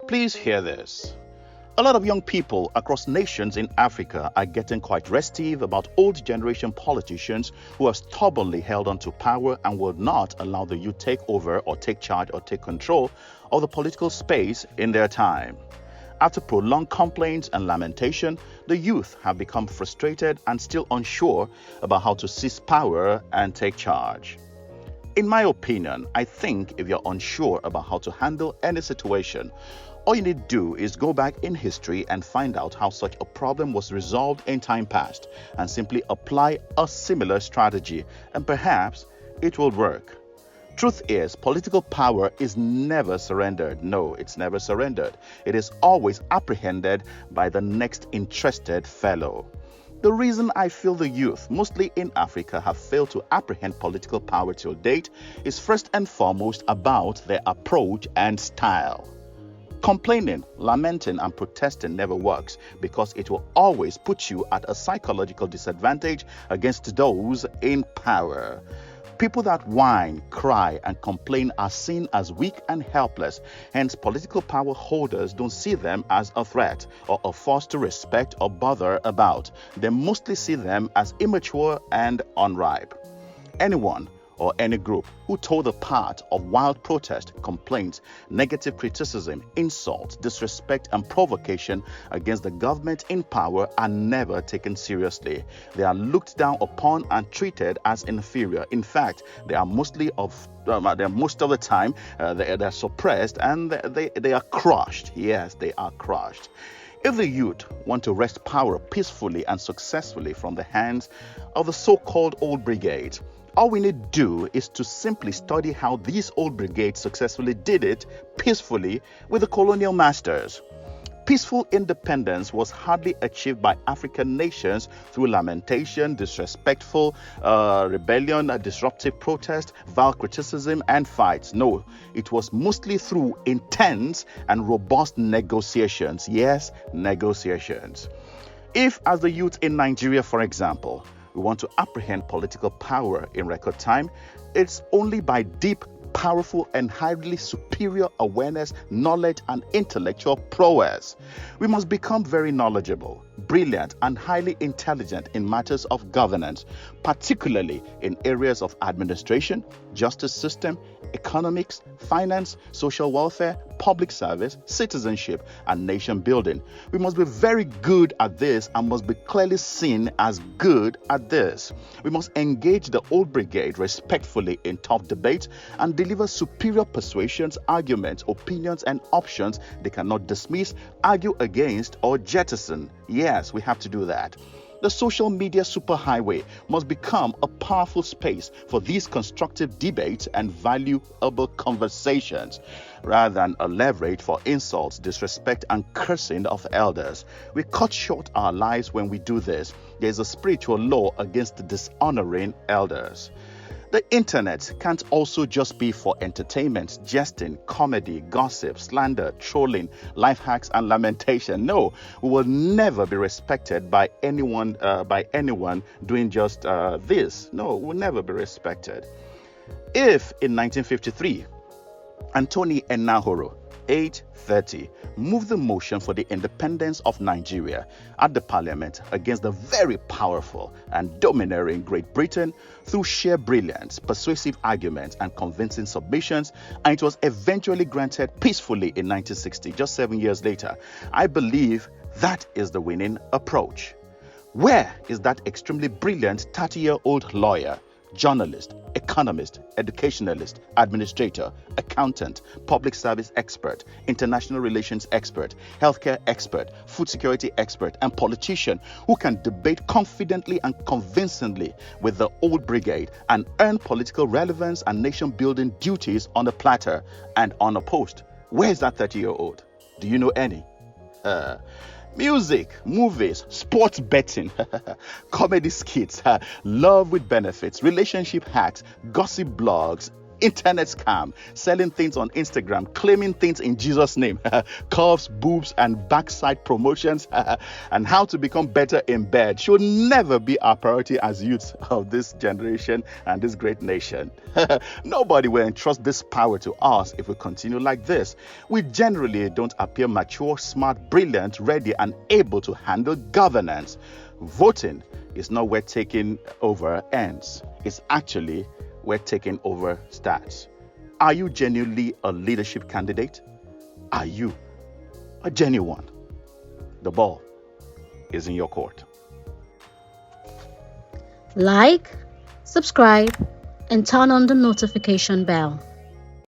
Please hear this. A lot of young people across nations in Africa are getting quite restive about old generation politicians who have stubbornly held on to power and will not allow the youth take over or take charge or take control of the political space in their time. After prolonged complaints and lamentation, the youth have become frustrated and still unsure about how to seize power and take charge. In my opinion, I think if you're unsure about how to handle any situation, all you need to do is go back in history and find out how such a problem was resolved in time past and simply apply a similar strategy, and perhaps it will work. Truth is, political power is never surrendered. No, it's never surrendered. It is always apprehended by the next interested fellow. The reason I feel the youth, mostly in Africa, have failed to apprehend political power till date is first and foremost about their approach and style. Complaining, lamenting, and protesting never works because it will always put you at a psychological disadvantage against those in power. People that whine, cry, and complain are seen as weak and helpless. Hence, political power holders don't see them as a threat or a force to respect or bother about. They mostly see them as immature and unripe. Anyone or any group who toe the path of wild protest, complaints, negative criticism, insults, disrespect, and provocation against the government in power are never taken seriously. They are looked down upon and treated as inferior. In fact, they are most of the time they're suppressed and they are crushed. Yes, they are crushed. If the youth want to wrest power peacefully and successfully from the hands of the so-called old brigades, all we need to do is to simply study how these old brigades successfully did it peacefully with the colonial masters. Peaceful independence was hardly achieved by African nations through lamentation, disrespectful rebellion, disruptive protest, vile criticism, and fights. No, it was mostly through intense and robust negotiations. Yes, negotiations. If, as the youth in Nigeria, for example, we want to apprehend political power in record time, it's only by deep, powerful, and highly superior awareness, knowledge, and intellectual prowess. We must become very knowledgeable, brilliant, and highly intelligent in matters of governance, particularly in areas of administration, justice system, economics, finance, social welfare, public service, citizenship, and nation building. We must be very good at this and must be clearly seen as good at this. We must engage the old brigade respectfully in tough debates and deliver superior persuasions, arguments, opinions, and options they cannot dismiss, argue against, or jettison. Yes, we have to do that. The social media superhighway must become a powerful space for these constructive debates and valuable conversations, rather than a leverage for insults, disrespect, and cursing of elders. We cut short our lives when we do this. There is a spiritual law against dishonoring elders. The internet can't also just be for entertainment, jesting, comedy, gossip, slander, trolling, life hacks, and lamentation. No, we will never be respected by anyone doing just this. No, we'll never be respected. If in 1953, Anthony Enahoro, age 30, moved the motion for the independence of Nigeria at the parliament against the very powerful and domineering Great Britain through sheer brilliance, persuasive arguments, and convincing submissions, and it was eventually granted peacefully in 1960, just 7 years later. I believe that is the winning approach. Where is that extremely brilliant 30-year-old lawyer, journalist, economist, educationalist, administrator, accountant, public service expert, international relations expert, healthcare expert, food security expert, and politician who can debate confidently and convincingly with the old brigade and earn political relevance and nation-building duties on a platter and unopposed? Where is that 30-year-old? Do you know any? Music, movies, sports betting, comedy skits, love with benefits, relationship hacks, gossip blogs, internet scam, selling things on Instagram, claiming things in Jesus' name, curves, boobs, and backside promotions, and how to become better in bed should never be our priority as youths of this generation and this great nation. Nobody will entrust this power to us if we continue like this. We generally don't appear mature, smart, brilliant, ready, and able to handle governance. Voting is not where taking over ends. It's actually where taking over starts. Are you genuinely a leadership candidate? Are you a genuine? The ball is in your court. Like, subscribe, and turn on the notification bell.